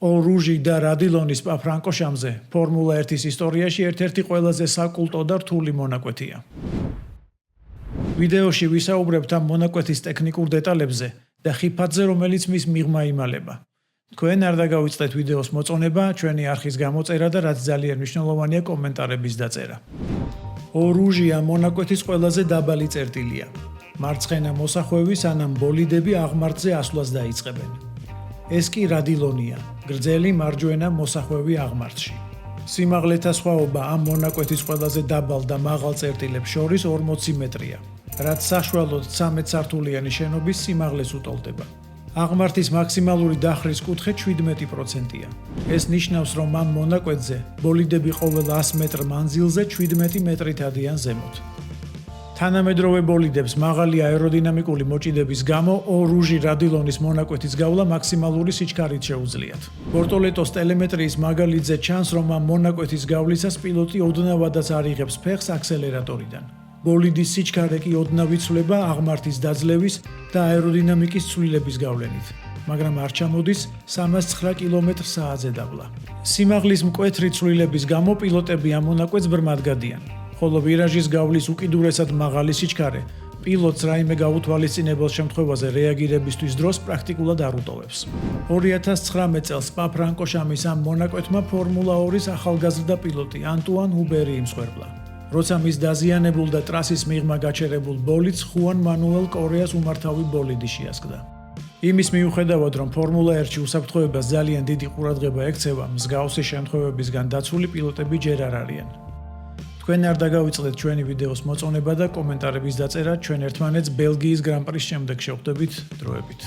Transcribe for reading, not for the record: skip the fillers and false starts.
რუჟი და რადილონის სპა-ფრანკოშამზე ფორმულა 1-ის ისტორიაში ერთ-ერთი ყველაზე საკულტო და რთული მონაკვეთია. ვიდეოში ვისაუბრებთ ამ მონაკვეთის ტექნიკურ დეტალებზე და ხიფათზე, რომელიც მის მიღმა იმალება. თქვენ არ დაგავიწყდეთ ვიდეოს მოწონება, ჩვენი არხის გამოწერა და რაც ძალიან მნიშვნელოვანია კომენტარების დაწერა. რუჟი ამ მონაკვეთის ყველაზე დაბალი წერტილია. მარცხენა მოსახვევი სანამ ბოლიდები აღმართზე ასვლას დაიწყებენ. ეს კი რადილონია, გრძელი მარჯვენა მოსახვევი აღმართში. სიმაღლეთა სხვაობა ამ მონაკვეთის ყველაზე დაბალ და მაღალ წერტილებს შორის 40 მეტრია, რაც საშუალოდ 13 სართულიანი შენობის სიმაღლეს უტოლდება. აღმართის მაქსიმალური დახრის კუთხე 17%-ია. ეს ნიშნავს, რომ ამ მონაკვეთზე ბოლიდები ყოველ 100 მეტრ მანძილზე 17 მეტრით ადიან ზემოთ. თანამედროვე ბოლიდებს მაღალი აეროდინამიკური მოჭიდების გამო რუჟი რადილონის მონაკვეთის გავლა მაქსიმალური სიჩქარით შეუძლიათ. ბორტოლეტოს ტელემეტრიის მაგალითზე ჩანს, რომ ამ მონაკვეთის გავლისას პილოტი ოდნავადაც არ იღებს ფეხს აქსელერატორიდან. ბოლიდის სიჩქარე კი ოდნავ იცვლება აღმართის დაძლევის და აეროდინამიკის ცვლილების გავლენით, მაგრამ არ ჩამოდის 309 კმ/სთ-ზე დაბლა. სიმაღლის მკვეთრი ცვლილების გამო პილოტები ამ მონაკვეთს ბრმად გადიან. ხოლო ვირაჟის გავლის უკიდურესად მაღალი სიჩქარე პილოტს რაიმე გაუთვალისწინებელ შემთხვევაზე რეაგირებისთვის დროს პრაქტიკულად არ უტოვებს. 2019 წელს სპა-ფრანკოშამის ამ მონაკვეთმა ფორმულა 2-ის ახალგაზრდა პილოტი ანტუან ჰუბერი იმსხვერპლა, როცა მის დაზიანებულ და ტრასის მიღმა გაჩერებულ ბოლიდს ხუან მანუელ კორეას უმართავი ბოლიდი შეასკდა. იმის მიუხედავად, რომ ფორმულა 1-ში უსაფრთხოებას ძალიან დიდი ყურადღება ექცევა, მსგავსი შემთხვევებისგან დაცული პილოტები ჯერ არ არიან. თქვენ არ დაგავიწყდეთ ჩვენი ვიდეოს მოწონება და კომენტარების დაწერა. ჩვენ ერთმანეთს ბელგიის გრან-პრის შემდეგ შევხვდებით დროებით.